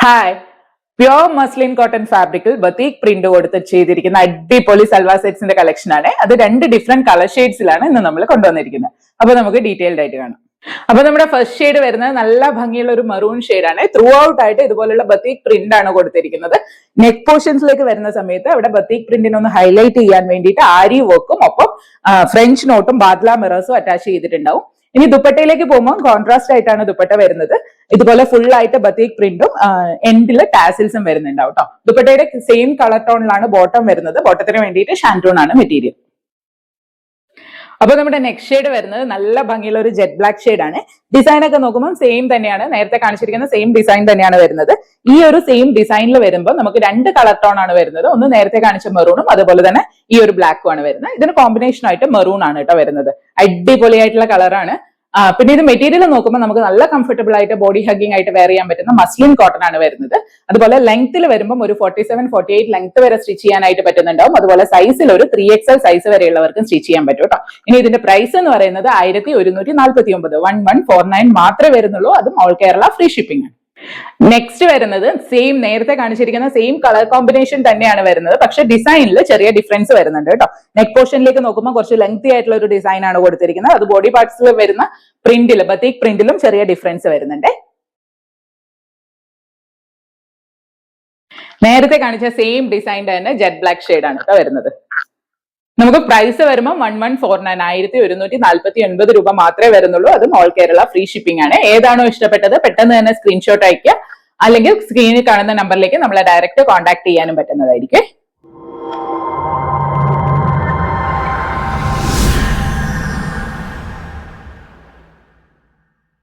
Hi, pure muslin cotton ഫാബ്രിക്കിൽ ബത്തീക് print കൊടുത്ത് ചെയ്തിരിക്കുന്ന അടിപൊളി സൽവാർ സെറ്റ്സിന്റെ കളക്ഷൻ ആണ്. അത് രണ്ട് ഡിഫറെന്റ് കളർ ഷെയ്ഡ്സിലാണ് ഇന്ന് നമ്മൾ കൊണ്ടുവന്നിരിക്കുന്നത്. അപ്പൊ നമുക്ക് ഡീറ്റെയിൽഡ് ആയിട്ട് കാണാം. അപ്പൊ നമ്മുടെ ഫസ്റ്റ് ഷെയ്ഡ് വരുന്നത് നല്ല ഭംഗിയുള്ള ഒരു മെറൂൺ ഷെയ്ഡാണ്. ത്രൂ ഔട്ട് ആയിട്ട് ഇതുപോലുള്ള ബത്തീക് പ്രിന്റ് ആണ് കൊടുത്തിരിക്കുന്നത്. നെക്ക് പോർഷൻസിലേക്ക് വരുന്ന സമയത്ത് അവിടെ ബത്തീക് പ്രിന്റിനെ ഒന്ന് ഹൈലൈറ്റ് ചെയ്യാൻ വേണ്ടിയിട്ട് ആരി വർക്കും ഒപ്പം ഫ്രഞ്ച് നോട്ടും ബാദ്ല മിറേഴ്സും അറ്റാച്ച് ചെയ്തിട്ടുണ്ടാവും. ഇനി ദുപ്പട്ടയിലേക്ക് പോകുമ്പോൾ കോൺട്രാസ്റ്റ് ആയിട്ടാണ് ദുപ്പട്ട വരുന്നത്. ഇതുപോലെ ഫുൾ ആയിട്ട് ബത്തീക് പ്രിന്റും എൻഡില് ടാസിൽസും വരുന്നുണ്ടാവും കേട്ടോ. ദുപ്പട്ടയുടെ സെയിം കളർ ടോണിലാണ് ബോട്ടം വരുന്നത്. ബോട്ടത്തിന് വേണ്ടിയിട്ട് ഷാൻറ്റൂൺ ആണ് മെറ്റീരിയൽ. അപ്പൊ നമ്മുടെ നെക്സ്റ്റ് ഷെയ്ഡ് വരുന്നത് നല്ല ഭംഗിയുള്ള ഒരു ജെറ്റ് ബ്ലാക്ക് ഷെയ്ഡ് ആണ്. ഡിസൈൻ ഒക്കെ നോക്കുമ്പോൾ സെയിം തന്നെയാണ്, നേരത്തെ കാണിച്ചിരിക്കുന്ന സെയിം ഡിസൈൻ തന്നെയാണ് വരുന്നത്. ഈ ഒരു സെയിം ഡിസൈനിൽ വരുമ്പോൾ നമുക്ക് രണ്ട് കളർ ടോൺ ആണ് വരുന്നത്. ഒന്ന് നേരത്തെ കാണിച്ച മെറൂണും അതുപോലെ തന്നെ ഈ ഒരു ബ്ലാക്കും ആണ് വരുന്നത്. ഇതിന് കോമ്പിനേഷൻ ആയിട്ട് മെറൂൺ ആണ് കേട്ടോ വരുന്നത്. അടിപൊളിയായിട്ടുള്ള കളറാണ്. പിന്നെ ഇത് മെറ്റീരിയൽ നോക്കുമ്പോൾ നമുക്ക് നല്ല കംഫർട്ടബിൾ ആയിട്ട് ബോഡി ഹഗ്ഗിംഗ് ആയിട്ട് വെയർ ചെയ്യാൻ പറ്റുന്ന മസ്ലിൻ കോട്ടൺ ആണ് വരുന്നത്. അതുപോലെ ലെങ്ത്തിൽ വരുമ്പോൾ ഒരു 47-48 ലെങ്ത് വരെ സ്റ്റിച്ച് ചെയ്യാനായിട്ട് പറ്റുന്നുണ്ടാവും. അതുപോലെ സൈസിൽ ഒരു 3XL സൈസ് വരെയുള്ളവർക്കും സ്റ്റിച്ച് ചെയ്യാൻ പറ്റും കേട്ടോ. ഇനി ഇതിന്റെ പ്രൈസ് എന്ന് പറയുന്നത് 1149, 1149 മാത്രമേ വരുന്നുള്ളൂ. അതും ഓൾ കേരള ഫ്രീ ഷിപ്പിംഗ് ആണ്. നെക്സ്റ്റ് വരുന്നത് സെയിം നേരത്തെ കാണിച്ചിരിക്കുന്ന സെയിം കളർ കോമ്പിനേഷൻ തന്നെയാണ് വരുന്നത്. പക്ഷെ ഡിസൈനിൽ ചെറിയ ഡിഫറൻസ് വരുന്നുണ്ട് കേട്ടോ. നെക്ക് പോർഷനിലേക്ക് നോക്കുമ്പോൾ കുറച്ച് ലെങ്തി ആയിട്ടുള്ള ഒരു ഡിസൈൻ ആണ് കൊടുത്തിരിക്കുന്നത്. അത് ബോഡി പാർട്സിൽ വരുന്ന പ്രിന്റിൽ ബത്തീക് പ്രിന്റിലും ചെറിയ ഡിഫറൻസ് വരുന്നുണ്ട്. നേരത്തെ കാണിച്ച സെയിം ഡിസൈൻ്റെ തന്നെ ജെറ്റ് ബ്ലാക്ക് ഷെയ്ഡ് ആണ് കേട്ടോ വരുന്നത്. നമുക്ക് പ്രൈസ് വരുമ്പോൾ 1149, 1149 രൂപ മാത്രമേ വരുന്നുള്ളൂ. അതും ഓൾ കേരള ഫ്രീ ഷിപ്പിംഗ് ആണ്. ഏതാണോ ഇഷ്ടപ്പെട്ടത് പെട്ടെന്ന് തന്നെ സ്ക്രീൻഷോട്ട് അയക്കുക, അല്ലെങ്കിൽ സ്ക്രീനിൽ കാണുന്ന നമ്പറിലേക്ക് നമ്മളെ ഡയറക്റ്റ് കോൺടാക്ട് ചെയ്യാനും പറ്റുന്നതായിരിക്കും.